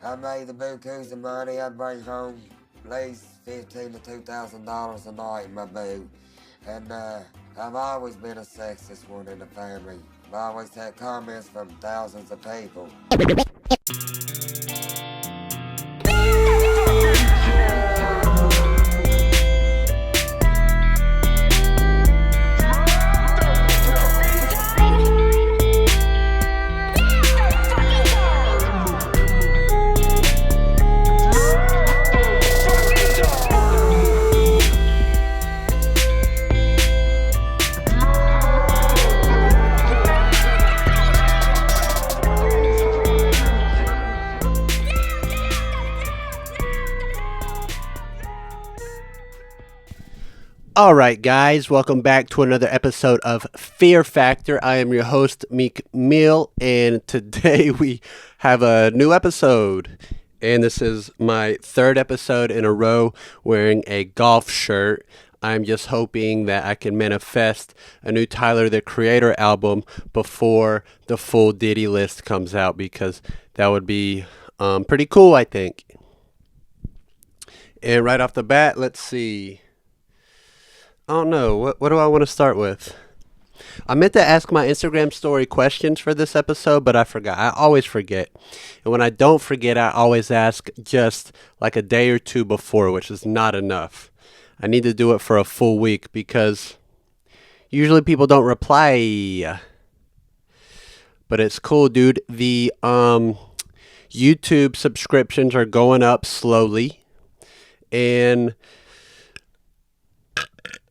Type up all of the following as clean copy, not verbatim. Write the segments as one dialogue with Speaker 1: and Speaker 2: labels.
Speaker 1: I made the bukus of money. I bring home at least $1,500 to $2,000 a night in my boot. And I've always been a sexist one in the family. I've always had comments from thousands of people.
Speaker 2: All right, guys, welcome back to another episode of Fear Factor. I am your host, Meek Mill, and today we have a new episode. And this is my third episode in a row wearing a golf shirt. I'm just hoping that I can manifest a new Tyler, the Creator album before the full Diddy list comes out, because that would be pretty cool, I think. And right off the bat, let's see. I don't know. What do I want to start with? I meant to ask my Instagram story questions for this episode, but I forgot. I always forget. And when I don't forget, I always ask just like a day or two before, which is not enough. I need to do it for a full week because usually people don't reply. But it's cool, dude. The YouTube subscriptions are going up slowly. And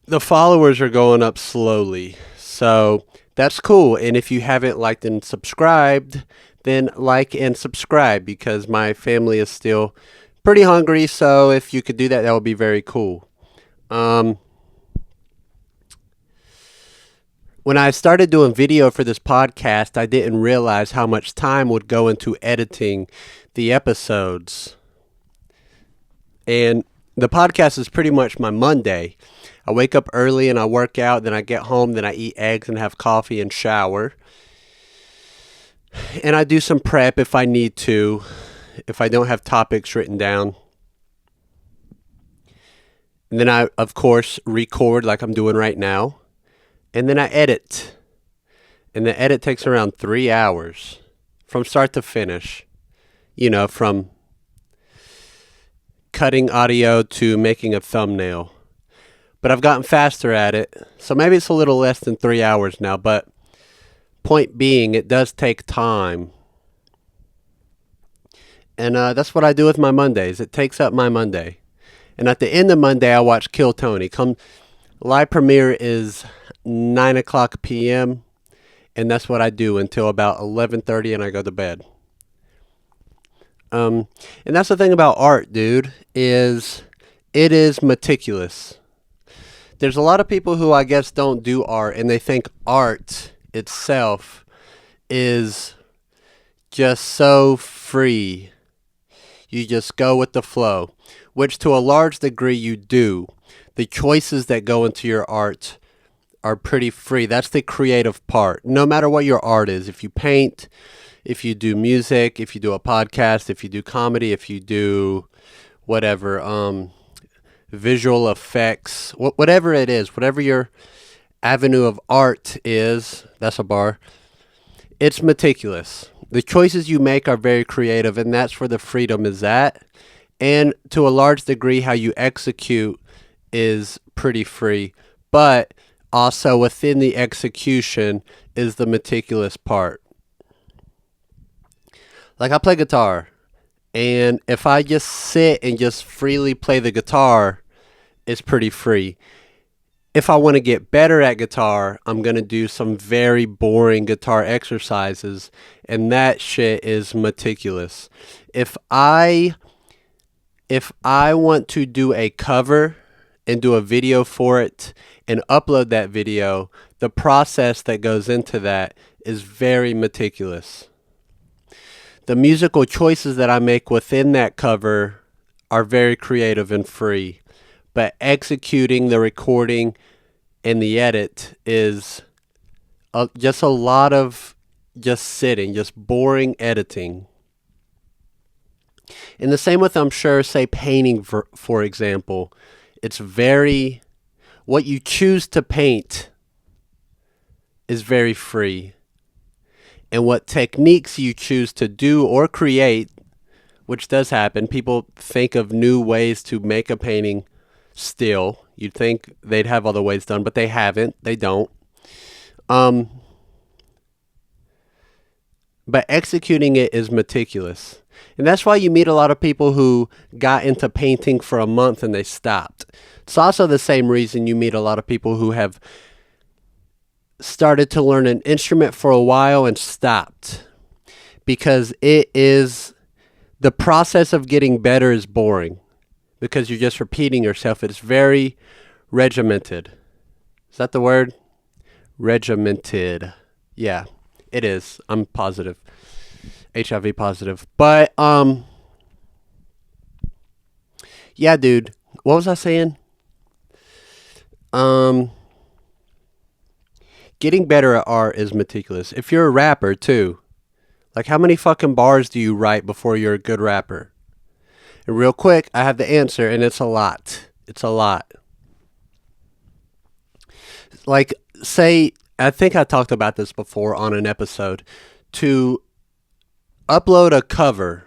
Speaker 2: the followers are going up slowly, so that's cool. And if you haven't liked and subscribed, then like and subscribe, because my family is still pretty hungry. So if you could do that, that would be very cool. When I started doing video for this podcast, I didn't realize how much time would go into editing the episodes. And the podcast is pretty much my Monday. I wake up early and I work out, then I get home, then I eat eggs and have coffee and shower. And I do some prep if I need to, if I don't have topics written down. And then I, of course, record like I'm doing right now. And then I edit. And the edit takes around 3 hours from start to finish. You know, from cutting audio to making a thumbnail. But I've gotten faster at it, so maybe it's a little less than 3 hours now. But point being, it does take time. And that's what I do with my Mondays. It takes up my Monday. And at the end of Monday, I watch Kill Tony. Live premiere is 9 o'clock p.m., and that's what I do until about 11:30, and I go to bed. And that's the thing about art, dude, is it is meticulous. There's a lot of people who I guess don't do art, and they think art itself is just so free. You just go with the flow, which to a large degree you do. The choices that go into your art are pretty free. That's the creative part. No matter what your art is, if you paint, if you do music, if you do a podcast, if you do comedy, if you do whatever, visual effects, whatever it is, whatever your avenue of art is, that's a bar, it's meticulous. The choices you make are very creative, and that's where the freedom is at. And to a large degree, how you execute is pretty free. But also within the execution is the meticulous part. Like I play guitar, and if I just sit and just freely play the guitar, it's pretty free. If I want to get better at guitar, I'm going to do some very boring guitar exercises, and that shit is meticulous. If I want to do a cover and do a video for it and upload that video, the process that goes into that is very meticulous. The musical choices that I make within that cover are very creative and free. But executing the recording and the edit is just a lot of just sitting, just boring editing. And the same with, I'm sure, say painting, for example. It's very, what you choose to paint is very free. And what techniques you choose to do or create, which does happen. People think of new ways to make a painting still. You'd think they'd have other ways done, but they haven't. They don't. But executing it is meticulous. And that's why you meet a lot of people who got into painting for a month and they stopped. It's also the same reason you meet a lot of people who have started to learn an instrument for a while and stopped. Because the process of getting better is boring. Because you're just repeating yourself. It's very regimented. Is that the word? Regimented. Yeah. It is. I'm positive. HIV positive. But, yeah, dude. What was I saying? Getting better at art is meticulous. If you're a rapper, too. Like, how many fucking bars do you write before you're a good rapper? And real quick, I have the answer, and it's a lot. It's a lot. Like, say, I think I talked about this before on an episode. To upload a cover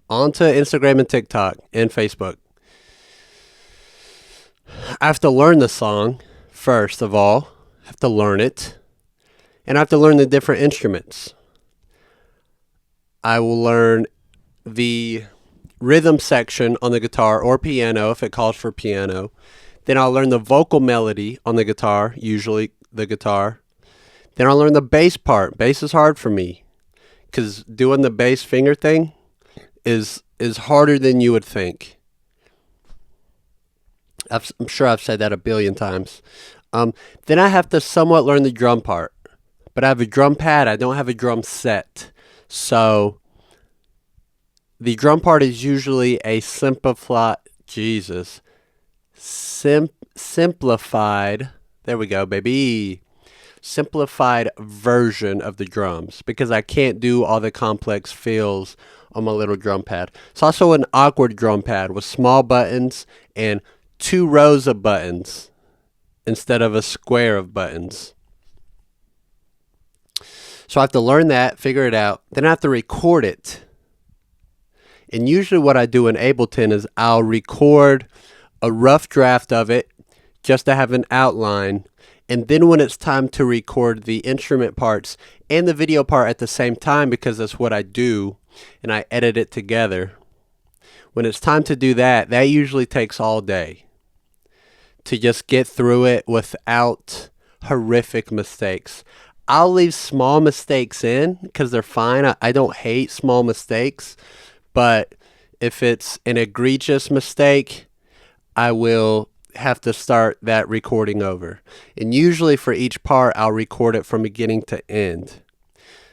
Speaker 2: onto Instagram and TikTok and Facebook, I have to learn the song, first of all. I have to learn it. And I have to learn the different instruments. I will learn the rhythm section on the guitar or piano if it calls for piano. Then I'll learn the vocal melody on the guitar, usually the guitar. Then I'll learn the bass part. Bass is hard for me because doing the bass finger thing is harder than you would think. I'm sure I've said that a billion times. Then I have to somewhat learn the drum part. But I have a drum pad. I don't have a drum set. So the drum part is usually a simplified, there we go, baby. Simplified version of the drums because I can't do all the complex fills on my little drum pad. It's also an awkward drum pad with small buttons and 2 rows of buttons instead of a square of buttons. So I have to learn that, figure it out. Then I have to record it. And usually what I do in Ableton is I'll record a rough draft of it just to have an outline. And then when it's time to record the instrument parts and the video part at the same time, because that's what I do, and I edit it together. When it's time to do that, that usually takes all day to just get through it without horrific mistakes. I'll leave small mistakes in because they're fine. I don't hate small mistakes, but if it's an egregious mistake, I will have to start that recording over. And usually for each part, I'll record it from beginning to end.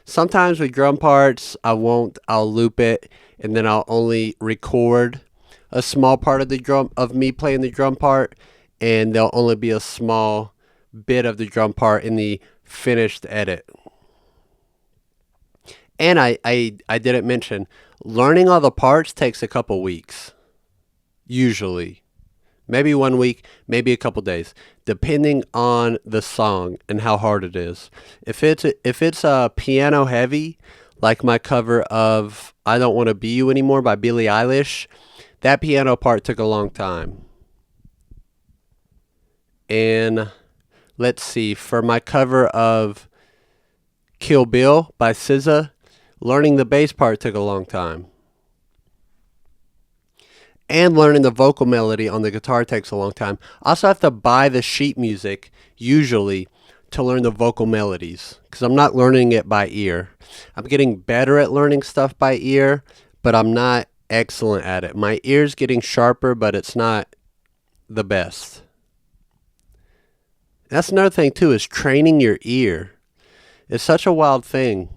Speaker 2: Sometimes with drum parts, I'll loop it and then I'll only record a small part of the drum, of me playing the drum part, and there'll only be a small bit of the drum part in the finished edit. And I didn't mention, learning all the parts takes a couple weeks. Usually. Maybe 1 week, maybe a couple days, depending on the song and how hard it is. If it's piano heavy, like my cover of I Don't Want to Be You Anymore by Billie Eilish, that piano part took a long time. And let's see, for my cover of Kill Bill by SZA, learning the bass part took a long time. And learning the vocal melody on the guitar takes a long time. I also have to buy the sheet music, usually, to learn the vocal melodies. Because I'm not learning it by ear. I'm getting better at learning stuff by ear, but I'm not excellent at it. My ear's getting sharper, but it's not the best. That's another thing, too, is training your ear. It's such a wild thing.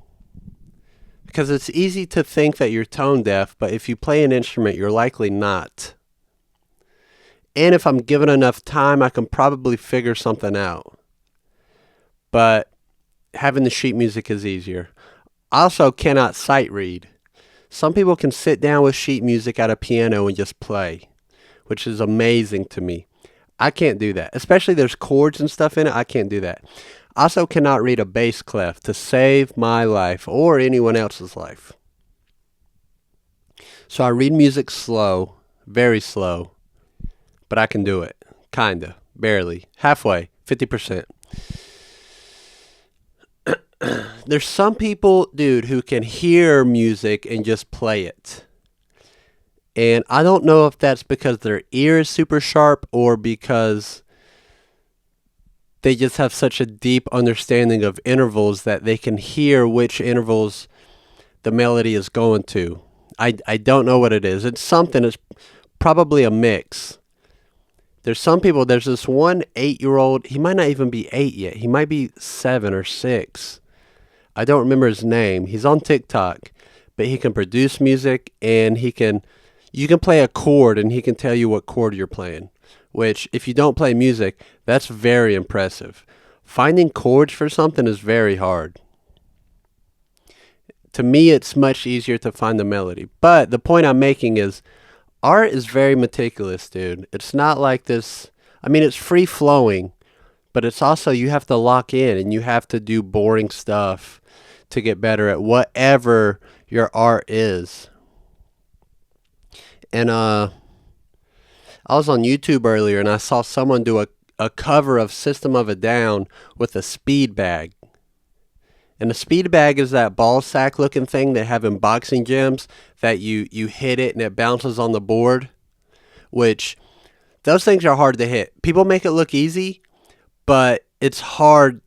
Speaker 2: Because it's easy to think that you're tone deaf, but if you play an instrument, you're likely not. And if I'm given enough time, I can probably figure something out. But having the sheet music is easier. I also cannot sight read. Some people can sit down with sheet music at a piano and just play, which is amazing to me. I can't do that. Especially there's chords and stuff in it. I can't do that. I also cannot read a bass clef to save my life or anyone else's life. So I read music slow, very slow, but I can do it. Kinda, barely, halfway, 50%. There's some people, dude, who can hear music and just play it. And I don't know if that's because their ear is super sharp or because they just have such a deep understanding of intervals that they can hear which intervals the melody is going to. I don't know what it is. It's something. It's probably a mix. There's some people, there's this one 8-year-old, he might not even be 8 yet. He might be 7 or 6. I don't remember his name. He's on TikTok, but he can produce music and you can play a chord and he can tell you what chord you're playing, which if you don't play music, that's very impressive. Finding chords for something is very hard. To me, it's much easier to find the melody. But the point I'm making is art is very meticulous, dude. It's not like this. I mean, it's free flowing, but it's also you have to lock in and you have to do boring stuff to get better at whatever your art is. And I was on YouTube earlier and I saw someone do a cover of System of a Down with a speed bag. And a speed bag is that ball sack looking thing they have in boxing gyms that you hit it and it bounces on the board, which those things are hard to hit. People make it look easy, but it's hard.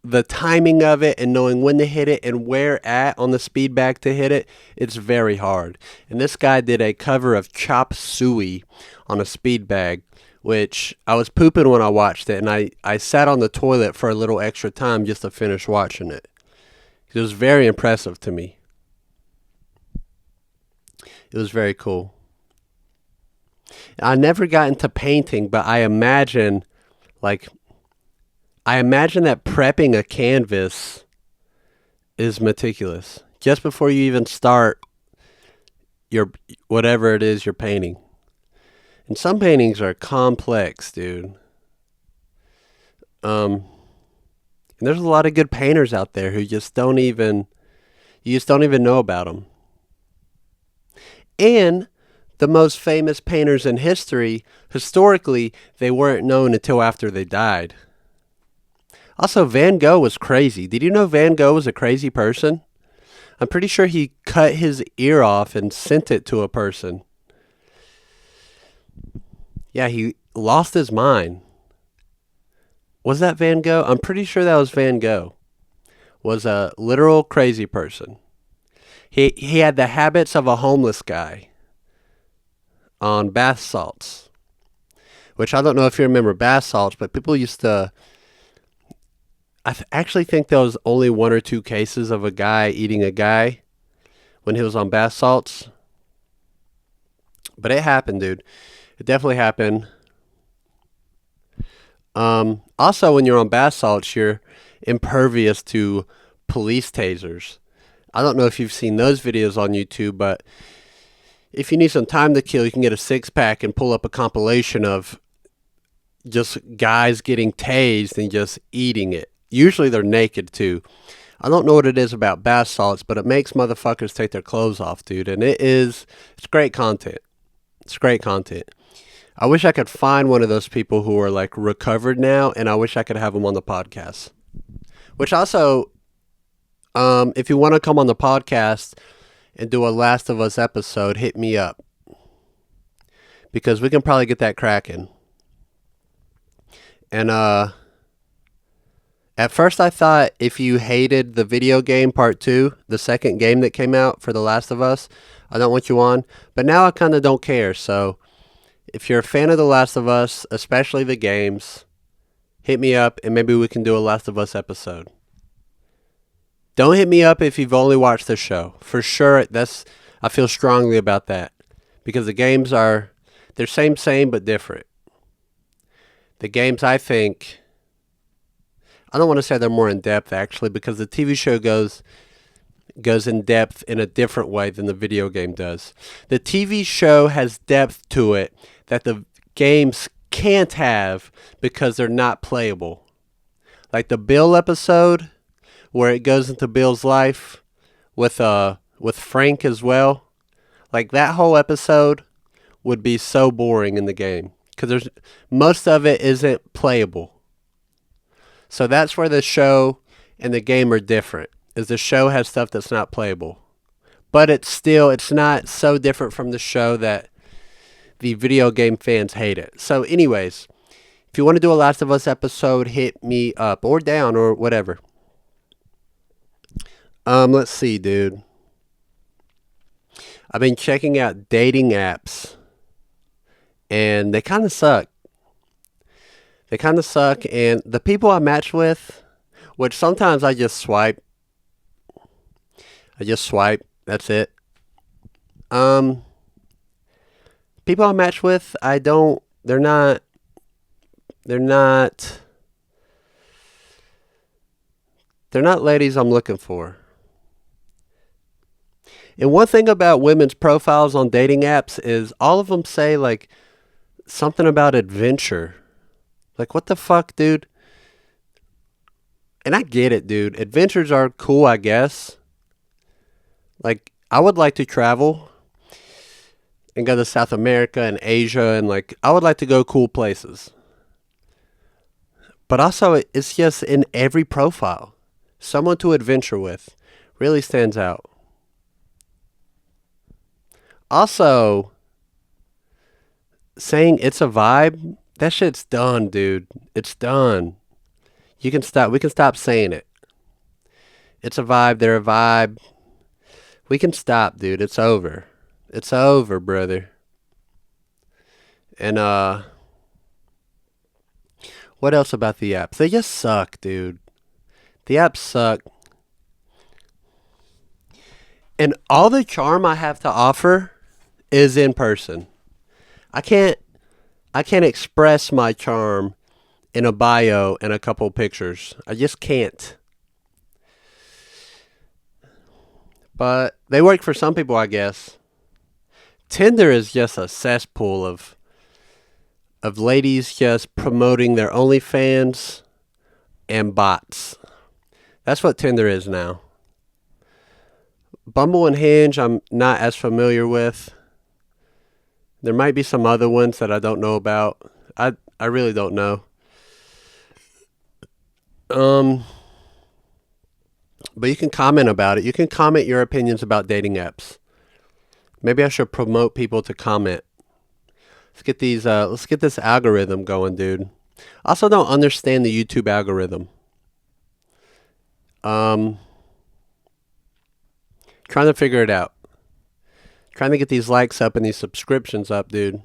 Speaker 2: The timing of it and knowing when to hit it and where at on the speed bag to hit it, it's very hard. And this guy did a cover of Chop Suey on a speed bag, which I was pooping when I watched it, and I sat on the toilet for a little extra time just to finish watching it. It was very impressive to me. It was very cool. I never got into painting, but I imagine that prepping a canvas is meticulous. Just before you even start your whatever it is you're painting. And some paintings are complex, dude. And there's a lot of good painters out there who you just don't even know about them. And the most famous painters in history, historically, they weren't known until after they died. Also, Van Gogh was crazy. Did you know Van Gogh was a crazy person? I'm pretty sure he cut his ear off and sent it to a person. Yeah, he lost his mind. Was that Van Gogh? I'm pretty sure that was Van Gogh. Was a literal crazy person. He had the habits of a homeless guy on bath salts. Which I don't know if you remember bath salts, but people used to... I actually think there was only 1 or 2 cases of a guy eating a guy when he was on bath salts. But it happened, dude. It definitely happened. Also, when you're on bath salts, you're impervious to police tasers. I don't know if you've seen those videos on YouTube, but if you need some time to kill, you can get a 6-pack and pull up a compilation of just guys getting tased and just eating it. Usually they're naked too. I don't know what it is about bath salts, but it makes motherfuckers take their clothes off, dude. And it's great content. It's great content. I wish I could find one of those people who are like recovered now, and I wish I could have them on the podcast. Which also, if you want to come on the podcast and do a Last of Us episode, hit me up. Because we can probably get that cracking. And, at first I thought if you hated the video game part 2, the second game that came out for The Last of Us, I don't want you on. But now I kind of don't care. So if you're a fan of The Last of Us, especially the games, hit me up and maybe we can do a Last of Us episode. Don't hit me up if you've only watched the show. For sure, I feel strongly about that. Because the games they're same, but different. The games, I think... I don't want to say they're more in depth, actually, because the TV show goes goes in depth in a different way than the video game does. The TV show has depth to it that the games can't have because they're not playable. Like the Bill episode where it goes into Bill's life with Frank as well. Like that whole episode would be so boring in the game because there's most of it isn't playable. So that's where the show and the game are different. Is the show has stuff that's not playable, but it's not so different from the show that the video game fans hate it. So, anyways, if you want to do a Last of Us episode, hit me up or down or whatever. Let's see, dude. I've been checking out dating apps, and they kind of suck. And the people I match with, which sometimes I just swipe. That's it. People I match with, they're not ladies I'm looking for. And one thing about women's profiles on dating apps is all of them say like something about adventure. Like, what the fuck, dude? And I get it, dude. Adventures are cool, I guess. Like, I would like to travel and go to South America and Asia, and like, I would like to go cool places. But also, it's just in every profile. Someone to adventure with really stands out. Also, saying it's a vibe, that shit's done, dude. It's done. We can stop saying it. It's a vibe, they're a vibe. We can stop, dude. It's over. It's over, brother. And what else about the apps? They just suck, dude. The apps suck. And all the charm I have to offer is in person. I can't express my charm in a bio and a couple pictures. I just can't. But they work for some people, I guess. Tinder is just a cesspool of ladies just promoting their OnlyFans and bots. That's what Tinder is now. Bumble and Hinge, I'm not as familiar with. There might be some other ones that I don't know about. I really don't know. But you can comment about it. You can comment your opinions about dating apps. Maybe I should promote people to comment. Let's get this algorithm going, dude. I also don't understand the YouTube algorithm. Trying to figure it out. Trying to get these likes up and these subscriptions up, dude.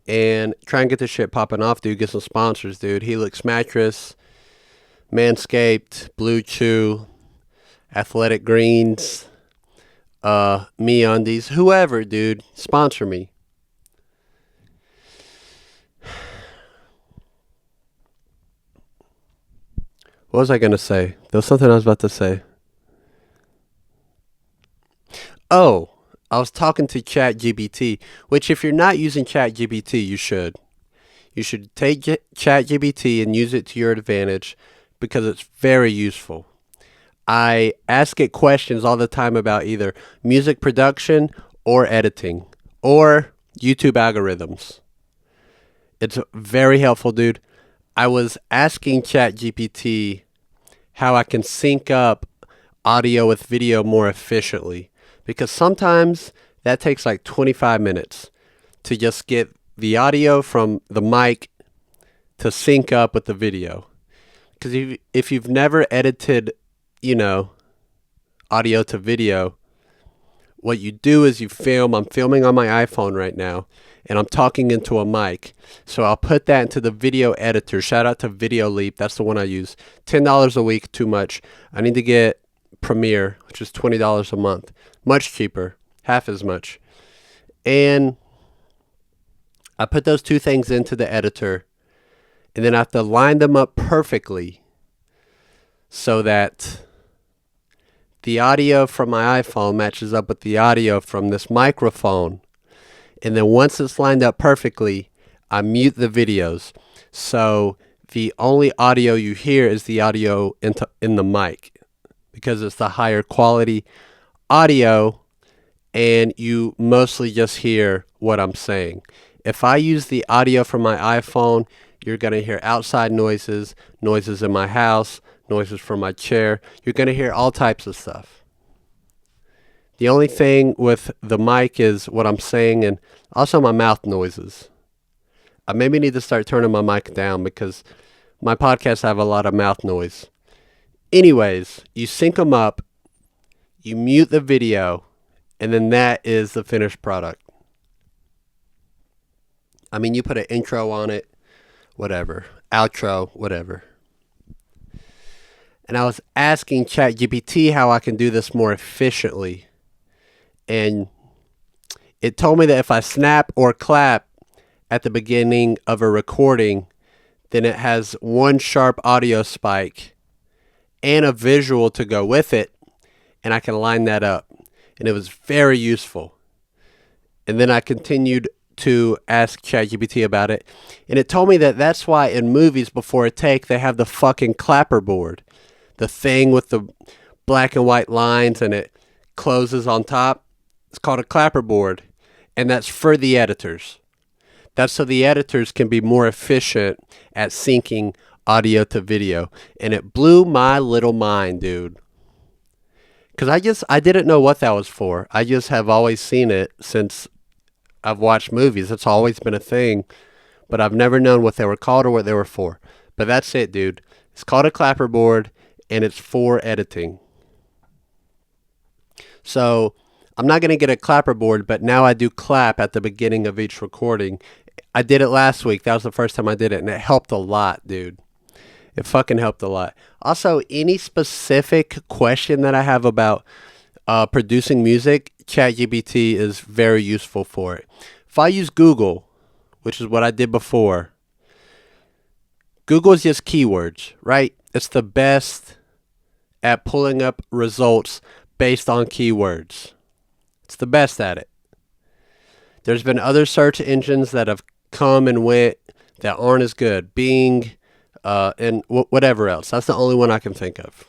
Speaker 2: And try and get this shit popping off, dude. Get some sponsors, dude. Helix Mattress, Manscaped, Blue Chew, Athletic Greens, Me Undies, whoever, dude. Sponsor me. What was I going to say? There was something I was about to say. Oh, I was talking to Chat GBT, which if you're not using Chat GBT, you should. You should take Chat GBT and use it to your advantage because it's very useful. I ask it questions all the time about either music production or editing or YouTube algorithms. It's very helpful, dude. I was asking Chat GPT how I can sync up audio with video more efficiently. Because sometimes that takes like 25 minutes to just get the audio from the mic to sync up with the video. Because if you've never edited, audio to video, what you do is you film. I'm filming on my iPhone right now, and I'm talking into a mic. So I'll put that into the video editor. Shout out to Video Leap. That's the one I use. $10 a week, too much. I need to get Premiere, which is $20 a month. Much cheaper, half as much. And I put those two things into the editor, and then I have to line them up perfectly so that the audio from my iPhone matches up with the audio from this microphone. And then once it's lined up perfectly, I mute the videos. So the only audio you hear is the audio in the mic, because it's the higher quality audio and you mostly just hear what I'm saying. If I use the audio from my iPhone, you're going to hear outside noises, noises in my house, noises from my chair. You're going to hear all types of stuff. The only thing with the mic is what I'm saying and also my mouth noises. I maybe need to start turning my mic down because my podcasts have a lot of mouth noise. Anyways, you sync them up, you mute the video, and then that is the finished product. I mean, you put an intro on it, whatever, outro, whatever. And I was asking Chat GBT how I can do this more efficiently. And it told me that if I snap or clap at the beginning of a recording, then it has one sharp audio spike and a visual to go with it, and I can line that up. And it was very useful. And then I continued to ask ChatGPT about it, and it told me that that's why in movies before a take they have the fucking clapper board, the thing with the black and white lines and it closes on top. It's called a clapper board, and that's for the editors. That's so the editors can be more efficient at syncing audio to video. And it blew my little mind, dude. Because I didn't know what that was for. I just have always seen it since I've watched movies. It's always been a thing. But I've never known what they were called or what they were for. But that's it, dude. It's called a clapperboard, and it's for editing. So I'm not going to get a clapperboard, but now I do clap at the beginning of each recording. I did it last week. That was the first time I did it, and it helped a lot, dude. It fucking helped a lot. Also, any specific question that I have about producing music, ChatGPT is very useful for it. If I use Google, which is what I did before, Google is just keywords, right? It's the best at pulling up results based on keywords. It's the best at it. There's been other search engines that have come and went that aren't as good. Bing, and whatever else. That's the only one I can think of.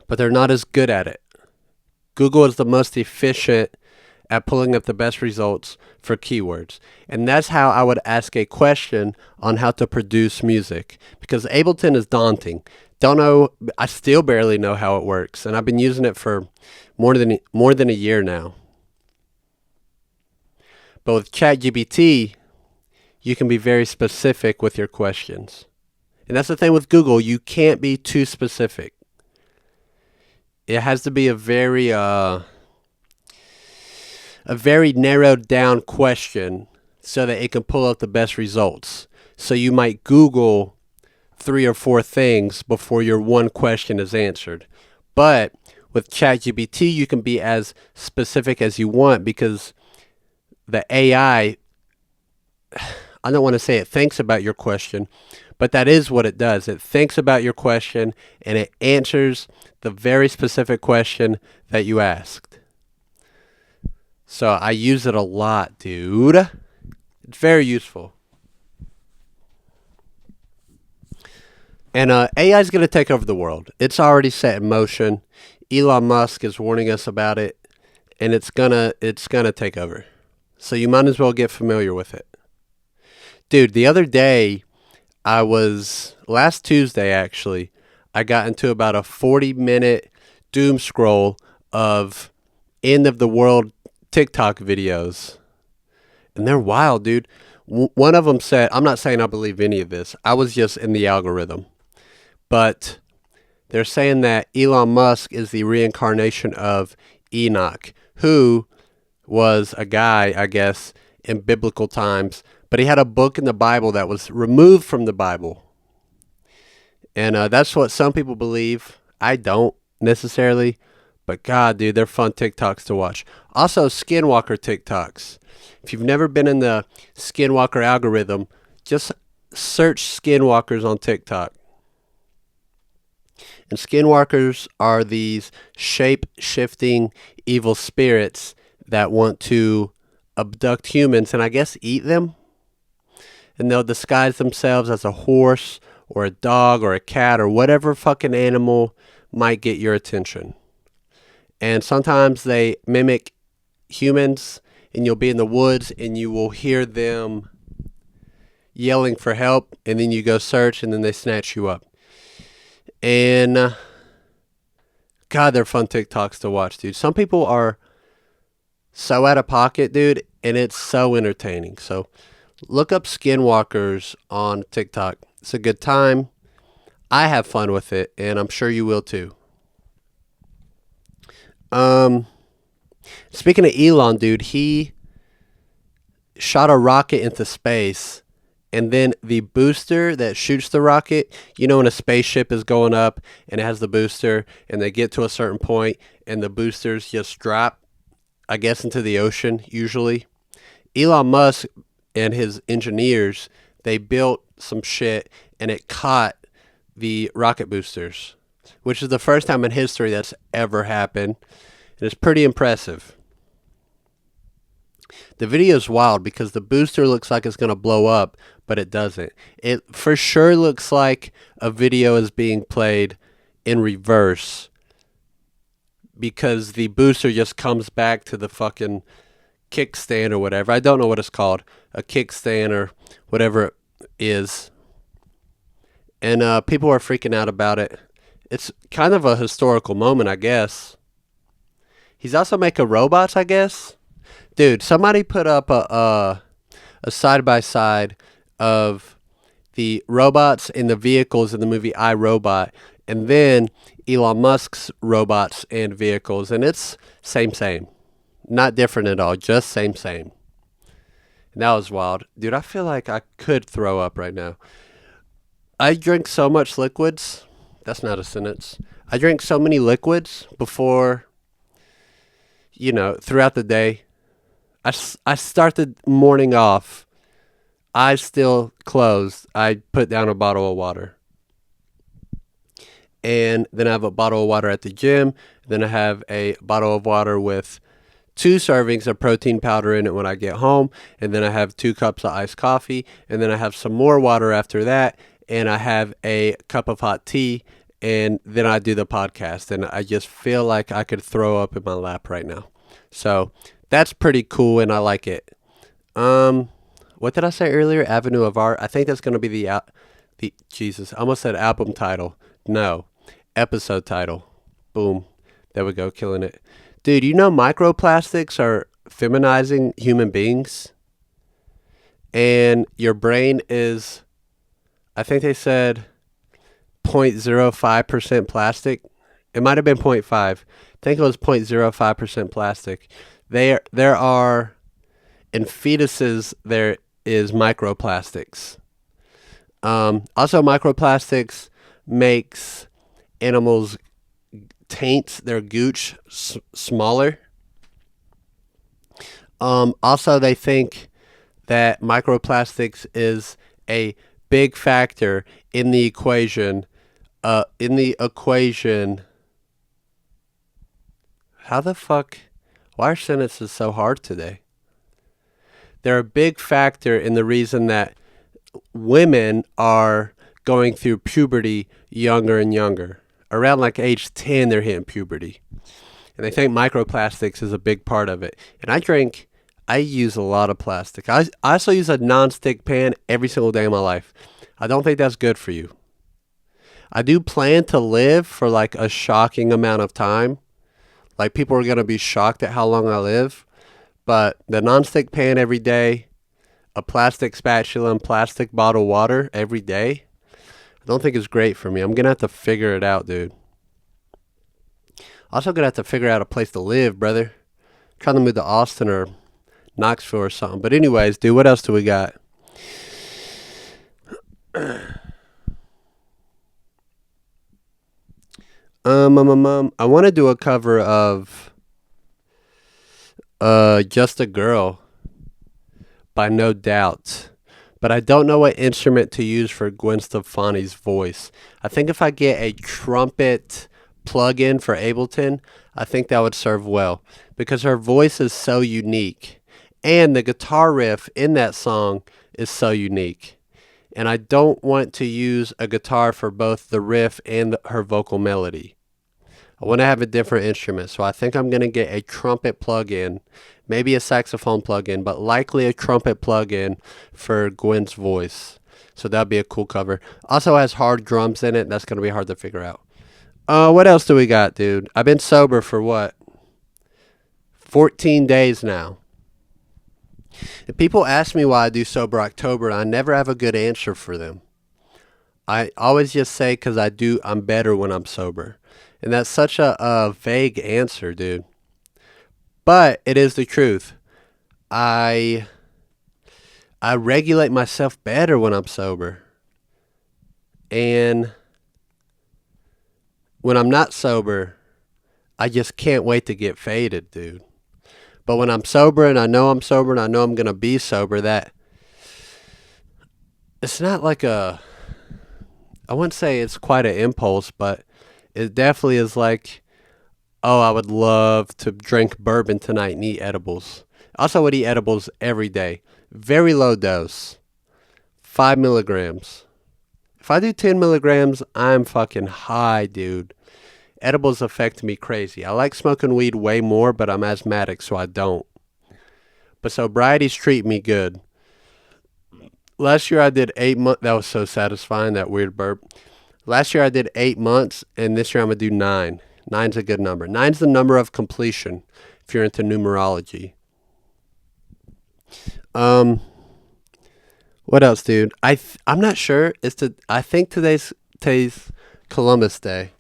Speaker 2: But they're not as good at it. Google is the most efficient at pulling up the best results for keywords. And that's how I would ask a question on how to produce music. Because Ableton is daunting. Don't know, I still barely know how it works. And I've been using it for more than a year now. But with ChatGPT, you can be very specific with your questions. And that's the thing with Google. You can't be too specific. It has to be a very narrowed down question so that it can pull out the best results. So you might Google 3 or 4 things before your one question is answered. But with ChatGPT, you can be as specific as you want because the AI, I don't want to say it thinks about your question, but that is what it does. It thinks about your question and it answers the very specific question that you asked. So I use it a lot, dude. It's very useful. And AI is going to take over the world. It's already set in motion. Elon Musk is warning us about it, and it's gonna take over. So you might as well get familiar with it. Dude, the other day, last Tuesday actually, I got into about a 40-minute doom scroll of end of the world TikTok videos. And they're wild, dude. One of them said, I'm not saying I believe any of this. I was just in the algorithm. But they're saying that Elon Musk is the reincarnation of Enoch, who was a guy, I guess, in biblical times. But he had a book in the Bible that was removed from the Bible. And that's what some people believe. I don't necessarily. But God, dude, they're fun TikToks to watch. Also, Skinwalker TikToks. If you've never been in the Skinwalker algorithm, just search Skinwalkers on TikTok. And skinwalkers are these shape-shifting evil spirits that want to abduct humans and I guess eat them. And they'll disguise themselves as a horse or a dog or a cat or whatever fucking animal might get your attention. And sometimes they mimic humans, and you'll be in the woods and you will hear them yelling for help, and then you go search and then they snatch you up. And God, they're fun TikToks to watch, dude. Some people are so out of pocket, dude, and it's so entertaining. So look up skinwalkers on TikTok. It's a good time. I have fun with it, and I'm sure you will too. Speaking of Elon, dude, he shot a rocket into space, and then the booster that shoots the rocket, you know, when a spaceship is going up and it has the booster, and they get to a certain point, and the boosters just drop, I guess, into the ocean, usually. Elon Musk and his engineers, they built some shit, and it caught the rocket boosters, which is the first time in history that's ever happened. And it's pretty impressive. The video is wild because the booster looks like it's going to blow up, but it doesn't. It for sure looks like a video is being played in reverse because the booster just comes back to the fucking kickstand or whatever. I don't know what it's called. A kickstand or whatever it is. And people are freaking out about it. It's kind of a historical moment, I guess. He's also making robots, I guess. Dude, somebody put up a side-by-side of the robots and the vehicles in the movie I, Robot, and then Elon Musk's robots and vehicles, and it's same. Not different at all, just same. And that was wild. Dude, I feel like I could throw up right now. I drink so much liquids. That's not a sentence. I drink so many liquids before, throughout the day. I start the morning off, eyes still closed. I put down a bottle of water. And then I have a bottle of water at the gym. Then I have a bottle of water with 2 servings of protein powder in it when I get home. And then I have 2 cups of iced coffee. And then I have some more water after that. And I have a cup of hot tea. And then I do the podcast. And I just feel like I could throw up in my lap right now. So that's pretty cool, and I like it. What did I say earlier? Avenue of Art. I think that's going to be the Jesus. I almost said album title. No, episode title. Boom. There we go, killing it. Dude, you know microplastics are feminizing human beings? And your brain is, I think they said 0.05% plastic. It might have been 0.5. I think it was 0.05% plastic. There are, in fetuses, there is microplastics. Also, microplastics makes animals' taints, their gooch, smaller. Also, they think that microplastics is a big factor in the equation. How the fuck? Why are sentences so hard today? They're a big factor in the reason that women are going through puberty younger and younger. Around like age 10, they're hitting puberty. And they think microplastics is a big part of it. And I use a lot of plastic. I also use a non-stick pan every single day of my life. I don't think that's good for you. I do plan to live for like a shocking amount of time. Like, people are going to be shocked at how long I live. But the nonstick pan every day, a plastic spatula and plastic bottled water every day, I don't think is great for me. I'm going to have to figure it out, dude. Also going to have to figure out a place to live, brother. I'm trying to move to Austin or Knoxville or something. But anyways, dude, what else do we got? I want to do a cover of Just a Girl by No Doubt. but I don't know what instrument to use for Gwen Stefani's voice. I think if I get a trumpet plug-in for Ableton, I think that would serve well because her voice is so unique. And the guitar riff in that song is so unique. And I don't want to use a guitar for both the riff and her vocal melody. I want to have a different instrument, so I think I'm going to get a trumpet plug-in, maybe a saxophone plug-in, but likely a trumpet plug-in for Gwen's voice. So that'd be a cool cover. Also has hard drums in it. That's going to be hard to figure out. What else do we got, dude? I've been sober for what? 14 days now. And people ask me why I do Sober October, and I never have a good answer for them. I always just say because I'm better when I'm sober. And that's such a vague answer, dude. But it is the truth. I regulate myself better when I'm sober. And when I'm not sober, I just can't wait to get faded, dude. But when I'm sober and I know I'm sober and I know I'm going to be sober, that it's not like I wouldn't say it's quite an impulse, but it definitely is like, oh, I would love to drink bourbon tonight and eat edibles. I also would eat edibles every day. Very low dose. 5 milligrams. If I do 10 milligrams, I'm fucking high, dude. Edibles affect me crazy. I like smoking weed way more, but I'm asthmatic, so I don't. But sobriety's treat me good. Last year I did 8 months. That was so satisfying, that weird burp. Last year I did 8 months, and this year I'm going to do 9. 9's a good number. 9's the number of completion, if you're into numerology. What else, dude? I'm not sure. I think today's Columbus Day.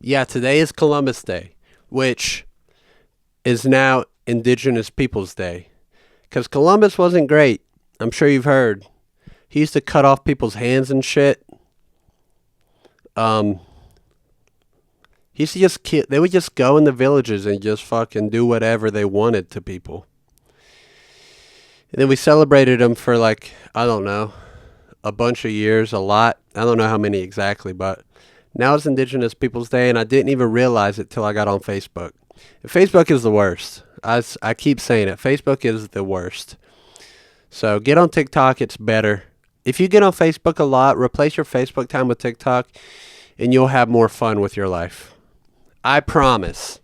Speaker 2: Yeah, today is Columbus Day, which is now Indigenous Peoples Day. Because Columbus wasn't great. I'm sure you've heard. He used to cut off people's hands and shit. He used to just kill. They would just go in the villages and just fucking do whatever they wanted to people. And then we celebrated him for like, I don't know, a bunch of years, a lot. I don't know how many exactly, but now it's Indigenous Peoples Day, and I didn't even realize it till I got on Facebook. And Facebook is the worst. I keep saying it. Facebook is the worst. So get on TikTok. It's better. If you get on Facebook a lot, replace your Facebook time with TikTok, and you'll have more fun with your life. I promise.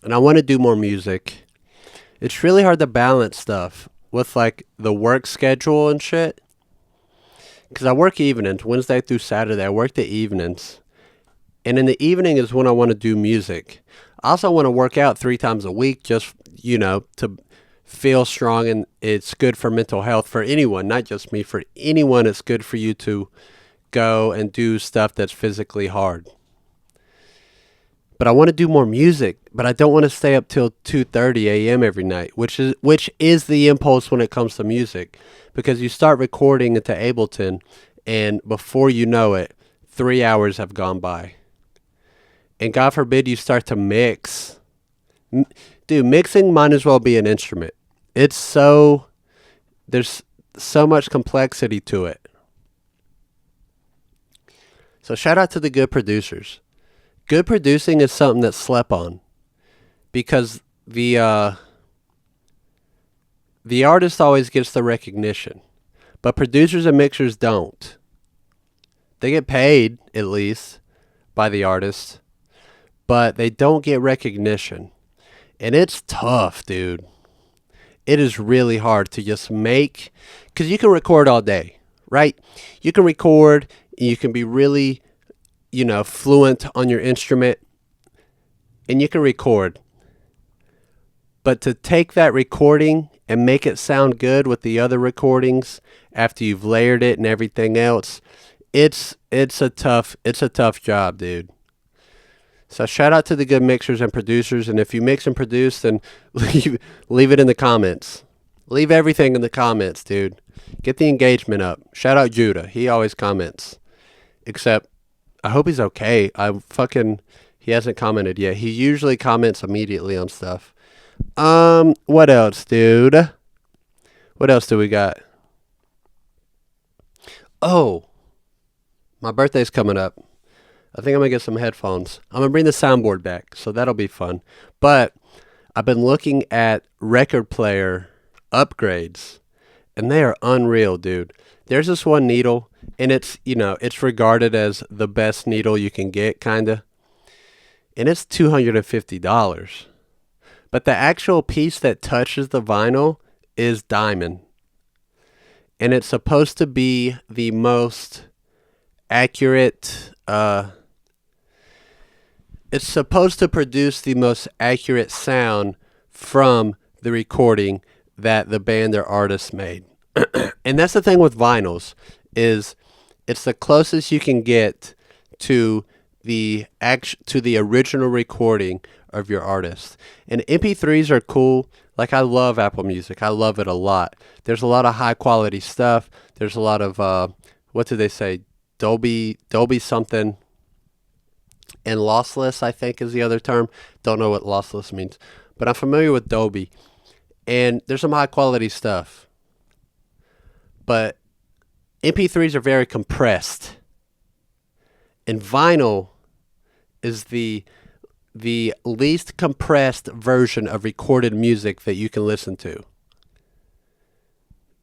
Speaker 2: And I want to do more music. It's really hard to balance stuff with like the work schedule and shit. Because I work evenings, Wednesday through Saturday. I work the evenings. And in the evening is when I want to do music. I also want to work out 3 times a week just, to feel strong. And it's good for mental health for anyone, not just me. For anyone, it's good for you to go and do stuff that's physically hard. But I want to do more music, but I don't want to stay up till 2:30 a.m. every night, which is the impulse when it comes to music, because you start recording into Ableton, and before you know it, 3 hours have gone by. And God forbid you start to mix. Dude, mixing might as well be an instrument. There's so much complexity to it. So shout out to the good producers. Good producing is something that's slept on, because the artist always gets the recognition, but producers and mixers don't. They get paid, at least, by the artist, but they don't get recognition. And it's tough, dude. It is really hard to just make, because you can record all day, right? You can record, and you can be really fluent on your instrument, and you can record. But to take that recording and make it sound good with the other recordings after you've layered it and everything else, it's a tough job, dude. So shout out to the good mixers and producers, and if you mix and produce, then leave it in the comments. Leave everything in the comments, dude. Get the engagement up. Shout out Judah. He always comments. Except I hope he's okay. He hasn't commented yet. He usually comments immediately on stuff. What else, dude? What else do we got? Oh, my birthday's coming up. I think I'm going to get some headphones. I'm going to bring the soundboard back, so that'll be fun. But I've been looking at record player upgrades, and they are unreal, dude. There's this one needle, and it's regarded as the best needle you can get, kind of. And it's $250. But the actual piece that touches the vinyl is diamond. And it's supposed to be the most accurate, it's supposed to produce the most accurate sound from the recording that the band or artist made. And that's the thing with vinyls, is it's the closest you can get to the original recording of your artist. And MP3s are cool. Like, I love Apple Music. I love it a lot. There's a lot of high quality stuff. There's a lot of what do they say? Dolby something. And lossless, I think, is the other term. Don't know what lossless means, but I'm familiar with Dolby. And there's some high quality stuff. But MP3s are very compressed. And vinyl is the least compressed version of recorded music that you can listen to.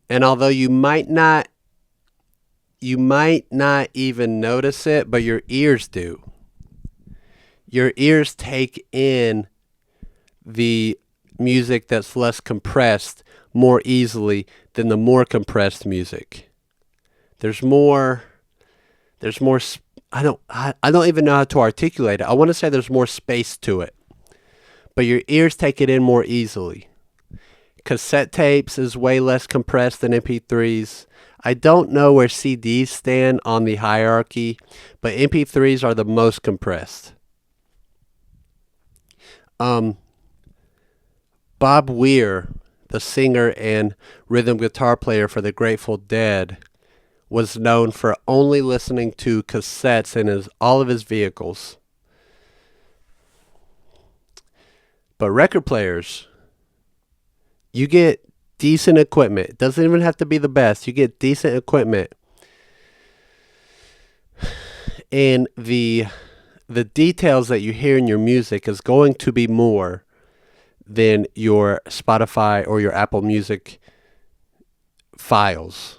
Speaker 2: And although you might not even notice it, but your ears do. Your ears take in the music that's less compressed more easily than the more compressed music. There's more I don't even know how to articulate it. I want to say there's more space to it. But your ears take it in more easily. Cassette tapes is way less compressed than MP3s. I don't know where CDs stand on the hierarchy, but MP3s are the most compressed. Bob Weir, the singer and rhythm guitar player for the Grateful Dead, was known for only listening to cassettes in all of his vehicles. But record players, you get decent equipment. It doesn't even have to be the best. You get decent equipment. And the details that you hear in your music is going to be more than your Spotify or your Apple Music files.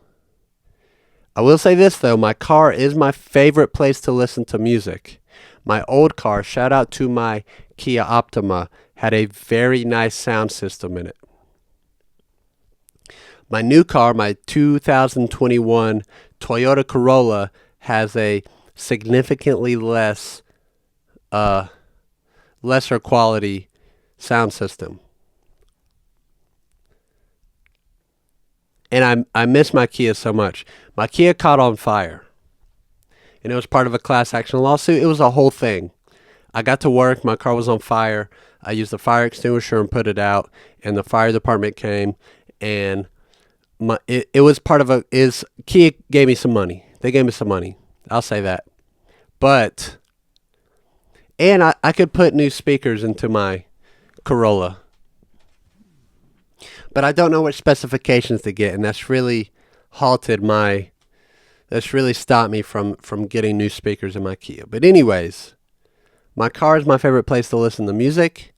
Speaker 2: I will say this, though. My car is my favorite place to listen to music. My old car, shout out to my Kia Optima, had a very nice sound system in it. My new car, my 2021 Toyota Corolla, has a significantly lesser quality sound system. And I miss my Kia so much. My Kia caught on fire. And it was part of a class action lawsuit. It was a whole thing. I got to work. My car was on fire. I used the fire extinguisher and put it out. And the fire department came. And it was part of Kia gave me some money. They gave me some money. I'll say that. And I could put new speakers into my Corolla. But I don't know what specifications to get, and that's really stopped me from getting new speakers in my Kia. But anyways, my car is my favorite place to listen to music.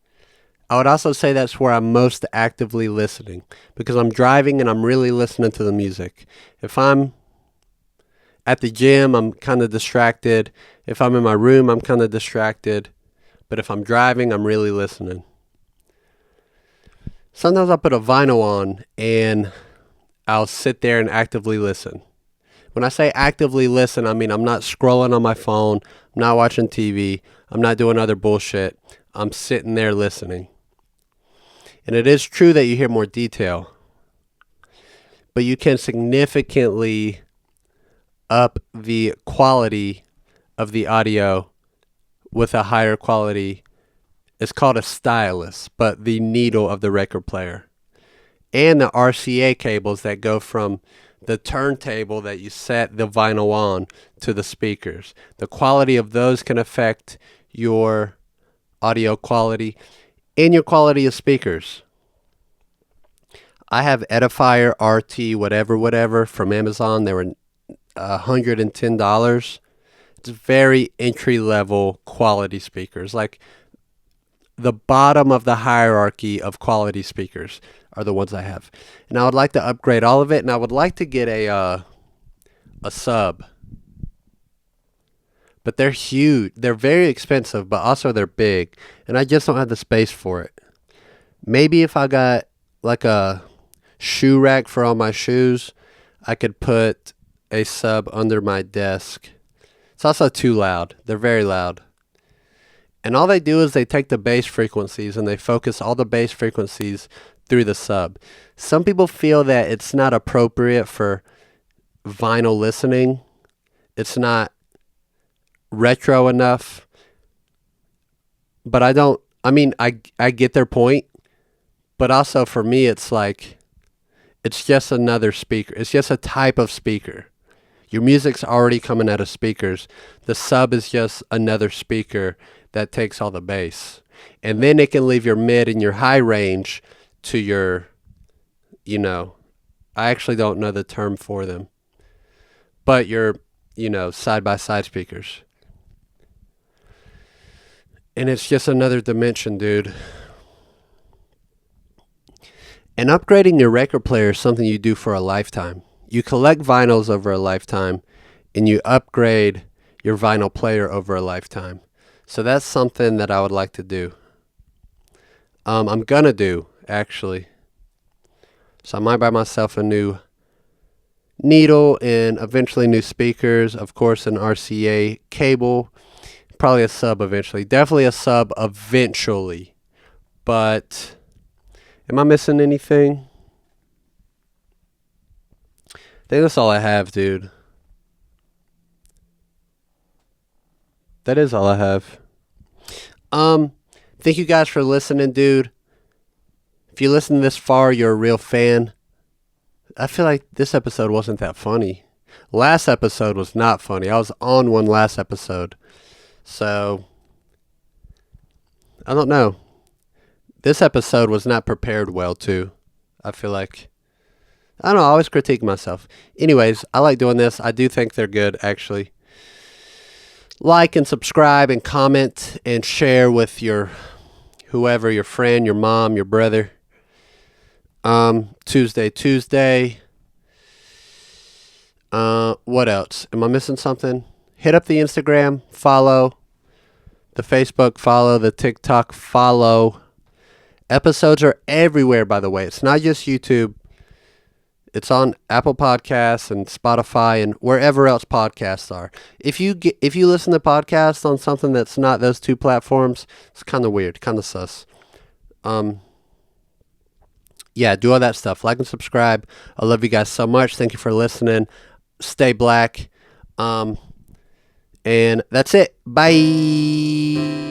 Speaker 2: I would also say that's where I'm most actively listening, because I'm driving and I'm really listening to the music. If I'm at the gym, I'm kind of distracted. If I'm in my room, I'm kind of distracted. But if I'm driving, I'm really listening. Sometimes I'll put a vinyl on and I'll sit there and actively listen. When I say actively listen, I mean I'm not scrolling on my phone, I'm not watching TV, I'm not doing other bullshit. I'm sitting there listening. And it is true that you hear more detail, but you can significantly up the quality of the audio with a higher quality. It's called a stylus, but the needle of the record player. And the RCA cables that go from the turntable that you set the vinyl on to the speakers. The quality of those can affect your audio quality and your quality of speakers. I have Edifier RT whatever from Amazon. They were $110. It's very entry level quality speakers. Like the bottom of the hierarchy of quality speakers are the ones I have. And I would like to upgrade all of it, and I would like to get a sub. But they're huge. They're very expensive, but also they're big, and I just don't have the space for it. Maybe if I got like a shoe rack for all my shoes, I could put a sub under my desk. It's also too loud. They're very loud. And all they do is they take the bass frequencies and they focus all the bass frequencies through the sub. Some people feel that it's not appropriate for vinyl listening. It's not retro enough. But I get their point. But also for me, it's like, it's just another speaker. It's just a type of speaker. Your music's already coming out of speakers. The sub is just another speaker that takes all the bass. And then it can leave your mid and your high range to your, I actually don't know the term for them. But your, side-by-side speakers. And it's just another dimension, dude. And upgrading your record player is something you do for a lifetime. You collect vinyls over a lifetime, and you upgrade your vinyl player over a lifetime. So that's something that I would like to do. I'm going to do, actually. So I might buy myself a new needle and eventually new speakers. Of course, an RCA cable. Probably a sub eventually. Definitely a sub eventually. But am I missing anything? I think that's all I have, dude. That is all I have. Thank you guys for listening, dude. If you listen this far, you're a real fan. I feel like this episode wasn't that funny. Last episode was not funny. I was on one last episode. So, I don't know. This episode was not prepared well, too. I feel like, I don't know, I always critique myself. Anyways, I like doing this. I do think they're good, actually. Like and subscribe and comment and share with your whoever, your friend, your mom, your brother. Tuesday. What else? Am I missing something? Hit up the Instagram, follow. The Facebook, follow. The TikTok, follow. Episodes are everywhere, by the way. It's not just YouTube. It's on Apple Podcasts and Spotify and wherever else podcasts are. If you listen to podcasts on something that's not those two platforms, it's kind of weird, kind of sus. Yeah, do all that stuff. Like and subscribe. I love you guys so much. Thank you for listening. Stay black. And that's it. Bye.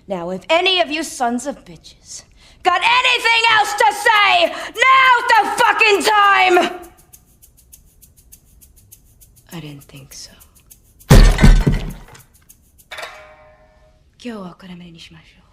Speaker 3: Now, if any of you sons of bitches got anything else to say, now's the fucking time! I didn't think so. 今日はこれまでにしましょう。